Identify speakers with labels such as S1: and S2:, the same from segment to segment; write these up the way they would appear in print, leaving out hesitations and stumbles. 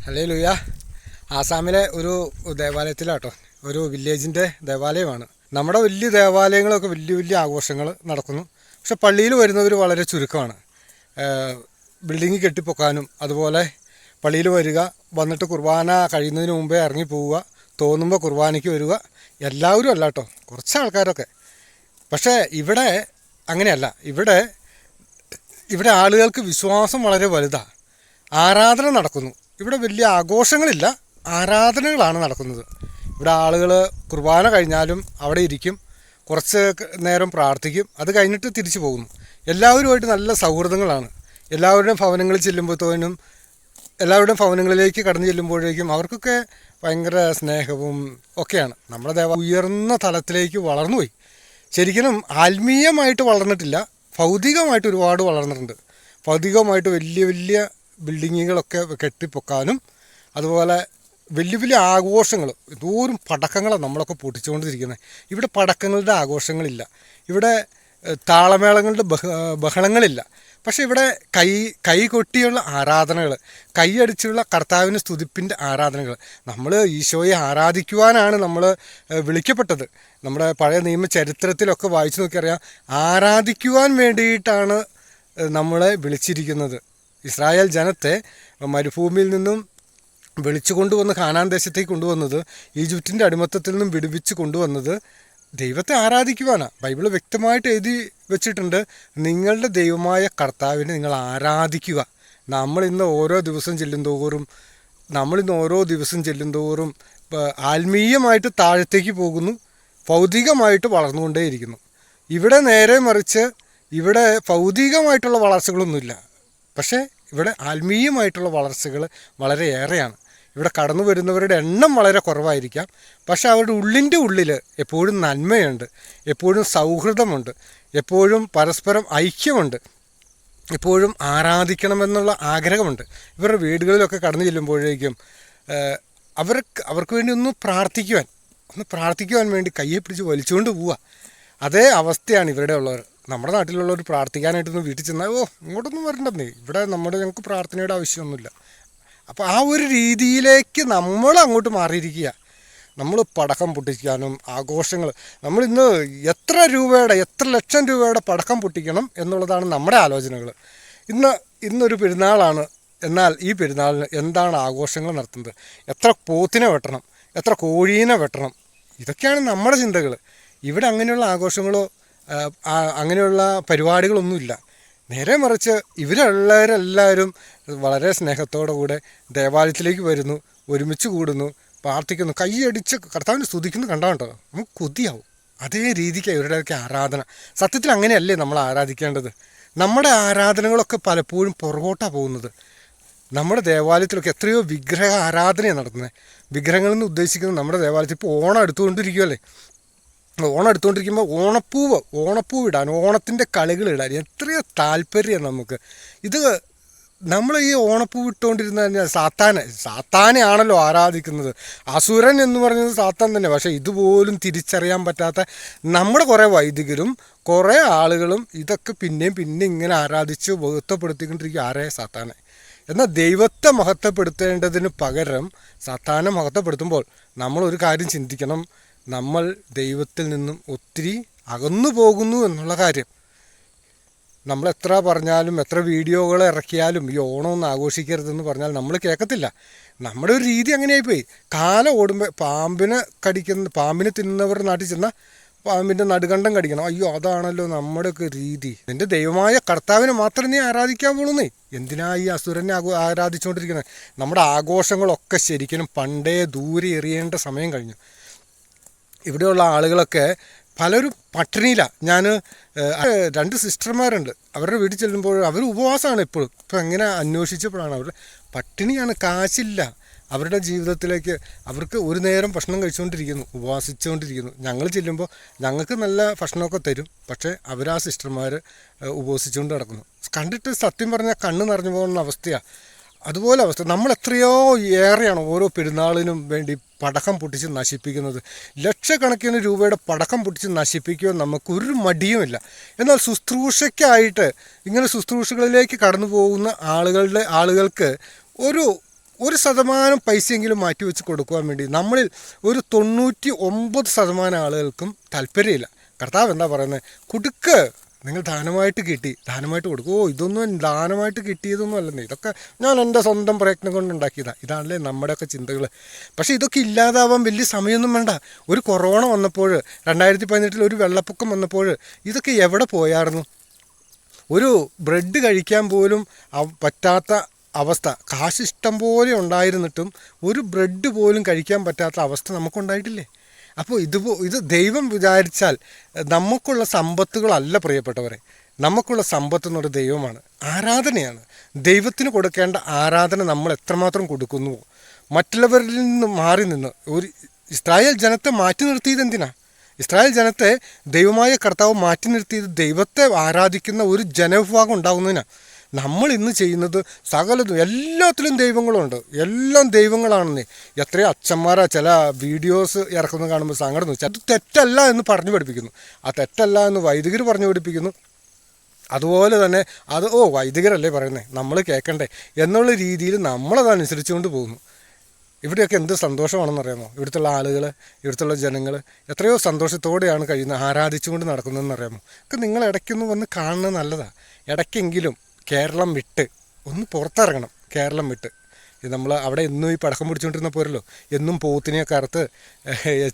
S1: Hallelujah. ആസാമിലെ ഒരു ദേവാലയത്തിലാട്ടോ, ഒരു വില്ലേജിൻ്റെ ദേവാലയമാണ്. നമ്മുടെ വലിയ ദേവാലയങ്ങളൊക്കെ വലിയ വലിയ ആഘോഷങ്ങൾ നടക്കുന്നു. പക്ഷെ പള്ളിയിൽ വരുന്നവർ വളരെ ചുരുക്കമാണ്. ബിൽഡിങ് കെട്ടിപ്പൊക്കാനും അതുപോലെ പള്ളിയിൽ വരിക, വന്നിട്ട് കുർബാന കഴിയുന്നതിന് മുമ്പേ ഇറങ്ങി പോവുക, തോന്നുമ്പോൾ കുർബാനയ്ക്ക് വരിക, എല്ലാവരും അല്ല കേട്ടോ, കുറച്ച് ആൾക്കാരൊക്കെ. പക്ഷേ ഇവിടെ അങ്ങനെയല്ല. ഇവിടെ ആളുകൾക്ക് വിശ്വാസം വളരെ വലുതാണ്. ആരാധന നടക്കുന്നു. ഇവിടെ വലിയ ആഘോഷങ്ങളില്ല, ആരാധനകളാണ് നടക്കുന്നത്. ഇവിടെ ആളുകൾ കുർബാന കഴിഞ്ഞാലും അവിടെ ഇരിക്കും, കുറച്ച് നേരം പ്രാർത്ഥിക്കും, അത് കഴിഞ്ഞിട്ട് തിരിച്ചു പോകുന്നു. എല്ലാവരുമായിട്ട് നല്ല സൗഹൃദങ്ങളാണ്. എല്ലാവരുടെയും ഭവനങ്ങളിൽ ചെല്ലുമ്പോഴത്തേനും, എല്ലാവരുടെയും ഭവനങ്ങളിലേക്ക് കടന്നു ചെല്ലുമ്പോഴേക്കും അവർക്കൊക്കെ ഭയങ്കര സ്നേഹവും ഒക്കെയാണ്. നമ്മുടെ ഉയർന്ന തലത്തിലേക്ക് വളർന്നുപോയി. ശരിക്കും ആത്മീയമായിട്ട് വളർന്നിട്ടില്ല, ഭൗതികമായിട്ട് ഒരുപാട് വളർന്നിട്ടുണ്ട്. ഭൗതികമായിട്ട് വലിയ വലിയ ബിൽഡിങ്ങുകളൊക്കെ കെട്ടിപ്പൊക്കാനും അതുപോലെ വലിയ വലിയ ആഘോഷങ്ങൾ, എന്തോരം പടക്കങ്ങളാണ് നമ്മളൊക്കെ പൊട്ടിച്ചുകൊണ്ടിരിക്കുന്നത്. ഇവിടെ പടക്കങ്ങളുടെ ആഘോഷങ്ങളില്ല, ഇവിടെ താളമേളങ്ങളുടെ ബഹളങ്ങളില്ല. പക്ഷേ ഇവിടെ കൈ കൊട്ടിയുള്ള ആരാധനകൾ, കൈയടിച്ചുള്ള കർത്താവിന് സ്തുതിപ്പിൻ്റെ ആരാധനകൾ. നമ്മൾ ഈശോയെ ആരാധിക്കുവാനാണ് നമ്മൾ വിളിക്കപ്പെട്ടത്. നമ്മുടെ പഴയ നിയമ ചരിത്രത്തിലൊക്കെ വായിച്ചു നോക്കിയറിയാം, ആരാധിക്കുവാൻ വേണ്ടിയിട്ടാണ് നമ്മളെ വിളിച്ചിരിക്കുന്നത്. ഇസ്രായേൽ ജനത്തെ മരുഭൂമിയിൽ നിന്നും വിളിച്ചു കൊണ്ടുവന്ന് കാനാൻ ദേശത്തേക്ക് കൊണ്ടുവന്നത്, ഈജിപ്തിൻ്റെ അടിമത്തത്തിൽ നിന്നും വിടുവിച്ച് കൊണ്ടുവന്നത് ദൈവത്തെ ആരാധിക്കുവാനാണ്. ബൈബിൾ വ്യക്തമായിട്ട് എഴുതി വെച്ചിട്ടുണ്ട്, നിങ്ങളുടെ ദൈവമായ കർത്താവിനെ നിങ്ങൾ ആരാധിക്കുക. നമ്മളിന്ന് ഓരോ ദിവസം ചെല്ലും തോറും ആത്മീയമായിട്ട് താഴത്തേക്ക് പോകുന്നു, ഭൗതികമായിട്ട് വളർന്നുകൊണ്ടേയിരിക്കുന്നു. ഇവിടെ നേരെ മറിച്ച് ഇവിടെ ഭൗതികമായിട്ടുള്ള വളർച്ചകളൊന്നുമില്ല, പക്ഷേ ഇവിടെ ആത്മീയമായിട്ടുള്ള വളർച്ചകൾ വളരെയേറെയാണ്. ഇവിടെ കടന്നു വരുന്നവരുടെ എണ്ണം വളരെ കുറവായിരിക്കാം, പക്ഷേ അവരുടെ ഉള്ളിൻ്റെ ഉള്ളിൽ എപ്പോഴും നന്മയുണ്ട്, എപ്പോഴും സൗഹൃദമുണ്ട്, എപ്പോഴും പരസ്പരം ഐക്യമുണ്ട്, എപ്പോഴും ആരാധിക്കണമെന്നുള്ള ആഗ്രഹമുണ്ട്. ഇവരുടെ വീടുകളിലൊക്കെ കടന്നു ചെല്ലുമ്പോഴേക്കും അവർക്ക് വേണ്ടി ഒന്ന് പ്രാർത്ഥിക്കുവാൻ വേണ്ടി കയ്യെ പിടിച്ച് വലിച്ചുകൊണ്ട് പോവുക. അതേ അവസ്ഥയാണ് ഇവിടെ ഉള്ളവർ. നമ്മുടെ നാട്ടിലുള്ളവർ പ്രാർത്ഥിക്കാനായിട്ടൊന്ന് വീട്ടിൽ ചെന്നാൽ ഇങ്ങോട്ടൊന്നും വരണ്ടെന്നേ, ഇവിടെ ഞങ്ങൾക്ക് പ്രാർത്ഥനയുടെ ആവശ്യമൊന്നുമില്ല. അപ്പോൾ ആ ഒരു രീതിയിലേക്ക് നമ്മൾ അങ്ങോട്ട് മാറിയിരിക്കുക. നമ്മൾ പടക്കം പൊട്ടിക്കാനും ആഘോഷങ്ങൾ, നമ്മളിന്ന് എത്ര ലക്ഷം രൂപയുടെ പടക്കം പൊട്ടിക്കണം എന്നുള്ളതാണ് നമ്മുടെ ആലോചനകൾ. ഇന്നൊരു പെരുന്നാളാണ്, എന്നാൽ ഈ പെരുന്നാളിന് എന്താണ് ആഘോഷങ്ങൾ നടത്തുന്നത്? എത്ര പോത്തിനെ വെട്ടണം, എത്ര കോഴീനെ വെട്ടണം, ഇതൊക്കെയാണ് നമ്മുടെ ചിന്തകൾ. ഇവിടെ അങ്ങനെയുള്ള ആഘോഷങ്ങളോ അങ്ങനെയുള്ള പരിപാടികളൊന്നുമില്ല. നേരെ മറിച്ച് ഇവരെല്ലാവരും വളരെ സ്നേഹത്തോടു കൂടെ ദേവാലയത്തിലേക്ക് വരുന്നു, ഒരുമിച്ച് കൂടുന്നു, പ്രാർത്ഥിക്കുന്നു, കൈയടിച്ച് കർത്താവിനെ സ്തുതിക്കുന്നു. കണ്ടോ, നമുക്ക് കൊതിയാവും. അതേ രീതിക്ക് ഇവരുടെയൊക്കെ ആരാധന. സത്യത്തിൽ അങ്ങനെയല്ലേ നമ്മൾ ആരാധിക്കേണ്ടത്? നമ്മുടെ ആരാധനകളൊക്കെ പലപ്പോഴും പുറകോട്ടാണ് പോകുന്നത്. നമ്മുടെ ദേവാലയത്തിലൊക്കെ എത്രയോ വിഗ്രഹ ആരാധനയാണ് നടത്തുന്നത്. വിഗ്രഹങ്ങളെന്ന് ഉദ്ദേശിക്കുന്നത് നമ്മുടെ ദേവാലയത്തിൽ ഇപ്പോൾ ഓണം എടുത്തുകൊണ്ടിരിക്കുമല്ലേ. ഓണം എടുത്തുകൊണ്ടിരിക്കുമ്പോൾ ഓണപ്പൂവ് ഇടാൻ, ഓണത്തിൻ്റെ കളികളിടാൻ എത്രയോ താല്പര്യമാണ് നമുക്ക്. ഇത് നമ്മൾ ഈ ഓണപ്പൂവ് ഇട്ടുകൊണ്ടിരുന്ന കഴിഞ്ഞാൽ സാത്താനെയാണല്ലോ ആരാധിക്കുന്നത്. അസുരൻ എന്ന് പറയുന്നത് സാത്താൻ തന്നെ. പക്ഷേ ഇതുപോലും തിരിച്ചറിയാൻ പറ്റാത്ത നമ്മുടെ കുറേ വൈദികരും കുറേ ആളുകളും ഇതൊക്കെ പിന്നെയും ഇങ്ങനെ ആരാധിച്ച് മഹത്വപ്പെടുത്തിക്കൊണ്ടിരിക്കും. സാത്താനെ. എന്നാൽ ദൈവത്തെ മഹത്വപ്പെടുത്തേണ്ടതിന് പകരം സാത്താനെ മഹത്വപ്പെടുത്തുമ്പോൾ നമ്മളൊരു കാര്യം ചിന്തിക്കണം, നമ്മൾ ദൈവത്തിൽ നിന്നും ഒത്തിരി അകന്നു പോകുന്നു എന്നുള്ള കാര്യം. നമ്മൾ എത്ര പറഞ്ഞാലും, എത്ര വീഡിയോകൾ ഇറക്കിയാലും ഈ ഓണമൊന്നും ആഘോഷിക്കരുതെന്ന് പറഞ്ഞാൽ നമ്മൾ കേൾക്കത്തില്ല. നമ്മുടെ ഒരു രീതി അങ്ങനെയായിപ്പോയി. കാലം ഓടുമ്പോൾ പാമ്പിനെ തിന്നുന്നവരുടെ നാട്ടിൽ ചെന്നാൽ പാമ്പിൻ്റെ നടുകണ്ടം കടിക്കണം. അയ്യോ, അതാണല്ലോ നമ്മുടെയൊക്കെ രീതി. എൻ്റെ ദൈവമായ കർത്താവിനെ മാത്രമേ നീ ആരാധിക്കാൻ പോളുന്നേ. എന്തിനാ ഈ അസുരനെ ആരാധിച്ചുകൊണ്ടിരിക്കുന്നത്? നമ്മുടെ ആഘോഷങ്ങളൊക്കെ ശരിക്കും പണ്ടേ ദൂരെ എറിയേണ്ട സമയം കഴിഞ്ഞു. ഇവിടെയുള്ള ആളുകളൊക്കെ പലരും പട്ടിണിയിലാണ്. ഞാൻ 2 സിസ്റ്റർമാരുണ്ട്, അവരുടെ വീട്ടിൽ ചെല്ലുമ്പോൾ അവർ ഉപവാസമാണ് എപ്പോഴും. ഇപ്പം എങ്ങനെ അന്വേഷിച്ചപ്പോഴാണ് അവരുടെ പട്ടിണിയാണ്, കാശില്ല അവരുടെ ജീവിതത്തിലേക്ക്. അവർക്ക് ഒരു നേരം ഭക്ഷണം കഴിച്ചുകൊണ്ടിരിക്കുന്നു, ഉപവാസിച്ചുകൊണ്ടിരിക്കുന്നു. ഞങ്ങൾ ചെല്ലുമ്പോൾ ഞങ്ങൾക്ക് നല്ല ഭക്ഷണമൊക്കെ തരും, പക്ഷേ അവരാ സിസ്റ്റർമാർ ഉപവസിച്ചുകൊണ്ട് നടക്കുന്നു. കണ്ടിട്ട് സത്യം പറഞ്ഞാൽ കണ്ണ് നിറഞ്ഞു പോകുന്ന അവസ്ഥയാണ്. അതുപോലെ അവസ്ഥ. നമ്മൾ എത്രയോ ഏറെയാണ് ഓരോ പെരുന്നാളിനും വേണ്ടി പടക്കം പൊട്ടിച്ച് നശിപ്പിക്കുന്നത്. ലക്ഷക്കണക്കിന് രൂപയുടെ പടക്കം പൊട്ടിച്ച് നശിപ്പിക്കുവാൻ നമുക്കൊരു മടിയുമില്ല. എന്നാൽ ശുശ്രൂഷയ്ക്കായിട്ട് ഇങ്ങനെ ശുശ്രൂഷകളിലേക്ക് കടന്നു പോകുന്ന ആളുകൾക്ക് 1% പൈസയെങ്കിലും മാറ്റിവെച്ച് കൊടുക്കുവാൻ വേണ്ടി നമ്മളിൽ ഒരു 99% ആളുകൾക്കും താല്പര്യമില്ല. കർത്താവ് എന്താ പറയുന്നത്? കൊടുക്ക്, നിങ്ങൾ ദാനമായിട്ട് കിട്ടി, ദാനമായിട്ട് കൊടുക്കും. ഇതൊന്നും ദാനമായിട്ട് കിട്ടിയതൊന്നും അല്ലെന്നേ, ഇതൊക്കെ ഞാൻ എൻ്റെ സ്വന്തം പ്രയത്നം കൊണ്ട് ഉണ്ടാക്കിയതാണ്. ഇതാണല്ലേ നമ്മുടെയൊക്കെ ചിന്തകൾ. പക്ഷേ ഇതൊക്കെ ഇല്ലാതാവാൻ വലിയ സമയമൊന്നും വേണ്ട. ഒരു കൊറോണ വന്നപ്പോൾ, 2018 ഒരു വെള്ളപ്പൊക്കം വന്നപ്പോൾ ഇതൊക്കെ എവിടെ പോയായിരുന്നു? ഒരു ബ്രെഡ് കഴിക്കാൻ പോലും പറ്റാത്ത അവസ്ഥ, കാശ് ഇഷ്ടം പോലെ ഉണ്ടായിരുന്നിട്ടും ഒരു ബ്രെഡ് പോലും കഴിക്കാൻ പറ്റാത്ത അവസ്ഥ നമുക്കുണ്ടായിട്ടില്ലേ? അപ്പോൾ ഇത് ദൈവം വിചാരിച്ചാൽ നമുക്കുള്ള സമ്പത്തുകളല്ല പ്രിയപ്പെട്ടവരെ. നമുക്കുള്ള സമ്പത്ത് എന്നൊരു ദൈവമാണ്, ആരാധനയാണ്. ദൈവത്തിന് കൊടുക്കേണ്ട ആരാധന നമ്മൾ എത്രമാത്രം കൊടുക്കുന്നുവോ, മറ്റുള്ളവരിൽ നിന്ന് മാറി നിന്ന് ഇസ്രായേൽ ജനത്തെ മാറ്റി നിർത്തിയത് എന്തിനാ? ഇസ്രായേൽ ജനത്തെ ദൈവമായ കർത്താവ് മാറ്റി നിർത്തിയത് ദൈവത്തെ ആരാധിക്കുന്ന ഒരു ജനവിഭാഗം ഉണ്ടാകുന്നതിനാണ്. നമ്മൾ ഇന്ന് ചെയ്യുന്നത് സകലതും എല്ലാത്തിലും ദൈവങ്ങളുണ്ട്, എല്ലാം ദൈവങ്ങളാണെന്നേ. എത്രയോ അച്ഛന്മാരാ ചില വീഡിയോസ് ഇറക്കുന്നത് കാണുമ്പോൾ സങ്കടം വെച്ചാൽ അത് തെറ്റല്ല എന്ന് പറഞ്ഞു പഠിപ്പിക്കുന്നു. ആ തെറ്റല്ല എന്ന് വൈദികർ പറഞ്ഞു പഠിപ്പിക്കുന്നു. അതുപോലെ തന്നെ വൈദികരല്ലേ പറയുന്നത്, നമ്മൾ കേൾക്കണ്ടേ എന്നുള്ള രീതിയിൽ നമ്മളതനുസരിച്ചുകൊണ്ട് പോകുന്നു. ഇവിടെയൊക്കെ എന്ത് സന്തോഷമാണെന്നറിയാമോ? ഇവിടുത്തുള്ള ആളുകൾ, ഇവിടുത്തുള്ള ജനങ്ങൾ എത്രയോ സന്തോഷത്തോടെയാണ് കഴിയുന്നത്, ആരാധിച്ചുകൊണ്ട് നടക്കുന്നതെന്നറിയാമോ? ഒക്കെ നിങ്ങൾ ഇടയ്ക്കൊന്ന് വന്ന് കാണുന്നത് നല്ലതാണ്. ഇടയ്ക്കെങ്കിലും കേരളം വിട്ട് ഒന്ന് പുറത്തിറങ്ങണം. കേരളം വിട്ട് നമ്മൾ അവിടെ എന്നും ഈ പടക്കം പിടിച്ചുകൊണ്ടിരുന്ന പോരല്ലോ. എന്നും പോത്തിനെയൊക്കെ അറുത്ത്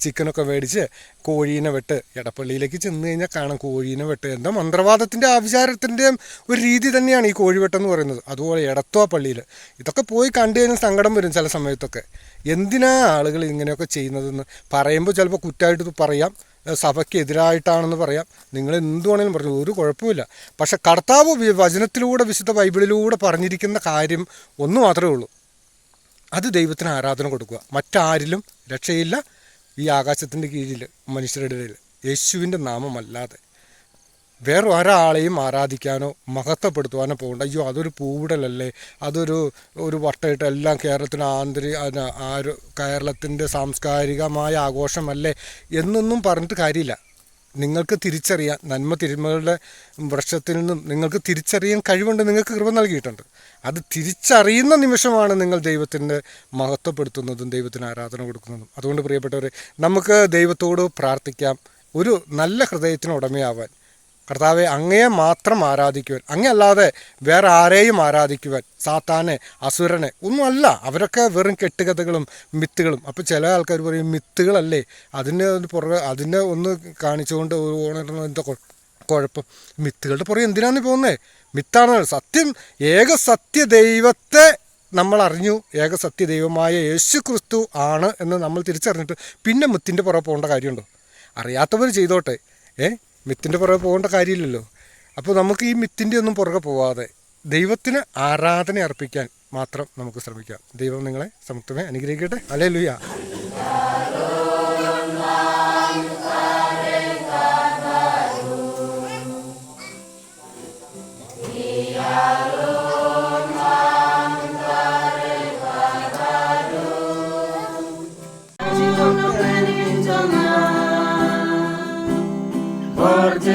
S1: ചിക്കനൊക്കെ മേടിച്ച് കോഴീനെ വെട്ട്. എടപ്പള്ളിയിലേക്ക് ചെന്ന് കഴിഞ്ഞാൽ കാണാം കോഴീനെ വെട്ട്. എന്താ മന്ത്രവാദത്തിൻ്റെ ആഭിചാരത്തിൻ്റെയും ഒരു രീതി തന്നെയാണ് ഈ കോഴിവെട്ടെന്ന് പറയുന്നത്. അതുപോലെ എടത്വ പള്ളിയിൽ ഇതൊക്കെ പോയി കണ്ടു കഴിഞ്ഞാൽ സങ്കടം വരും ചില സമയത്തൊക്കെ. എന്തിനാ ആളുകൾ ഇങ്ങനെയൊക്കെ ചെയ്യുന്നതെന്ന് പറയുമ്പോൾ ചിലപ്പോൾ കുറ്റമായിട്ട് പറയാം, സഭയ്ക്ക് എതിരായിട്ടാണെന്ന് പറയാം, നിങ്ങൾ എന്തു വേണമെങ്കിലും പറഞ്ഞു, ഒരു കുഴപ്പമില്ല. പക്ഷെ കർത്താവ് വചനത്തിലൂടെ, വിശുദ്ധ ബൈബിളിലൂടെ പറഞ്ഞിരിക്കുന്ന കാര്യം ഒന്ന് മാത്രമേ ഉള്ളൂ, അത് ദൈവത്തിന് ആരാധന കൊടുക്കുക. മറ്റാരിലും രക്ഷയില്ല ഈ ആകാശത്തിൻ്റെ കീഴിൽ മനുഷ്യരുടെ ഇടയിൽ, യേശുവിൻ്റെ നാമമല്ലാതെ വേറെ ഒരാളെയും ആരാധിക്കാനോ മഹത്വപ്പെടുത്തുവാനോ പോകണ്ട. അയ്യോ അതൊരു പൂവിടലല്ലേ, ഒരു വട്ടയിട്ട് എല്ലാം കേരളത്തിൻ്റെ സാംസ്കാരികമായ ആഘോഷമല്ലേ എന്നൊന്നും പറഞ്ഞിട്ട് കാര്യമില്ല. നിങ്ങൾക്ക് തിരിച്ചറിയാൻ, നന്മ തിന്മകളുടെ വൃക്ഷത്തിൽ നിന്നും നിങ്ങൾക്ക് തിരിച്ചറിയാൻ കഴിവുണ്ട്, നിങ്ങൾക്ക് കൃപ നൽകിയിട്ടുണ്ട്. അത് തിരിച്ചറിയുന്ന നിമിഷമാണ് നിങ്ങൾ ദൈവത്തിൻ്റെ മഹത്വപ്പെടുത്തുന്നതും ദൈവത്തിന് ആരാധന കൊടുക്കുന്നതും. അതുകൊണ്ട് പ്രിയപ്പെട്ടവരെ, നമുക്ക് ദൈവത്തോട് പ്രാർത്ഥിക്കാം ഒരു നല്ല ഹൃദയത്തിന് ഉടമയാവാൻ. കർത്താവെ, അങ്ങയെ മാത്രം ആരാധിക്കുവാൻ, അങ്ങയല്ലാതെ വേറെ ആരെയും ആരാധിക്കുവാൻ, സാത്താനെ, അസുരനെ ഒന്നും അല്ല. അവരൊക്കെ വെറും കെട്ടുകഥകളും മിത്തുകളും. അപ്പോൾ ചില ആൾക്കാർ പറയും മിത്തുകളല്ലേ, അതിനെ ഒന്ന് കാണിച്ചുകൊണ്ട് എന്താ കുഴപ്പം? മിത്തുകളുടെ പുറകെ എന്തിനാണ് പോകുന്നത്? മിത്താണ് സത്യം. ഏക സത്യ ദൈവത്തെ നമ്മൾ അറിഞ്ഞു, ഏക സത്യ ദൈവമായ യേശു ക്രിസ്തു ആണ് എന്ന് നമ്മൾ തിരിച്ചറിഞ്ഞിട്ട് പിന്നെ മിത്തിൻ്റെ പുറകെ പോകേണ്ട കാര്യമുണ്ടോ? അറിയാത്തവർ ചെയ്തോട്ടെ, മിത്തിൻ്റെ പുറകെ പോകേണ്ട കാര്യമില്ലല്ലോ. അപ്പോൾ നമുക്ക് ഈ മിത്തിൻ്റെ ഒന്നും പുറകെ പോവാതെ ദൈവത്തിന് ആരാധന അർപ്പിക്കാൻ മാത്രം നമുക്ക് ശ്രമിക്കാം. ദൈവം നിങ്ങളെ സമത്വമേ അനുഗ്രഹിക്കട്ടെ. Hallelujah.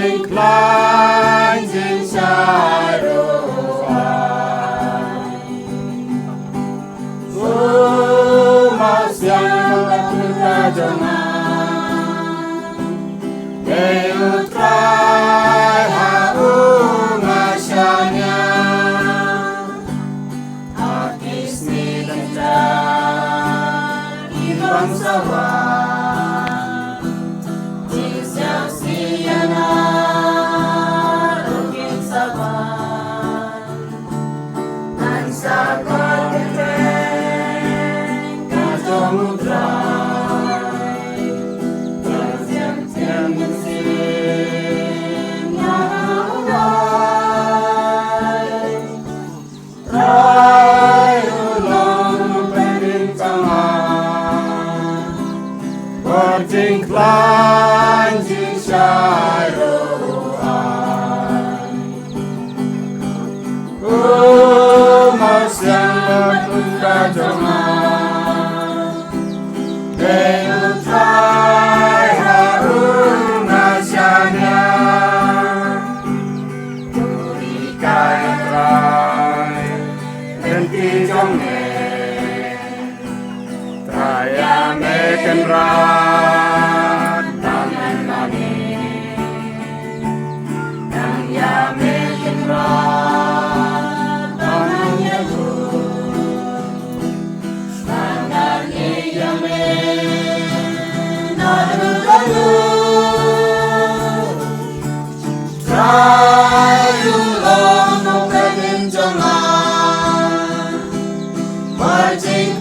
S2: Inclines in shadow Mas yang berkajangan Leut kai haung asyanya Akis ni lencan ibang sawan Jisang siyana Incline to Shiloh. Mas yang berkajangan Leut kai haung asyanya Turi kai trai Henti jong American Rod, Namelani, Nangya American Rod, Nangya Lu, Standar Yame, Nadalu, Marching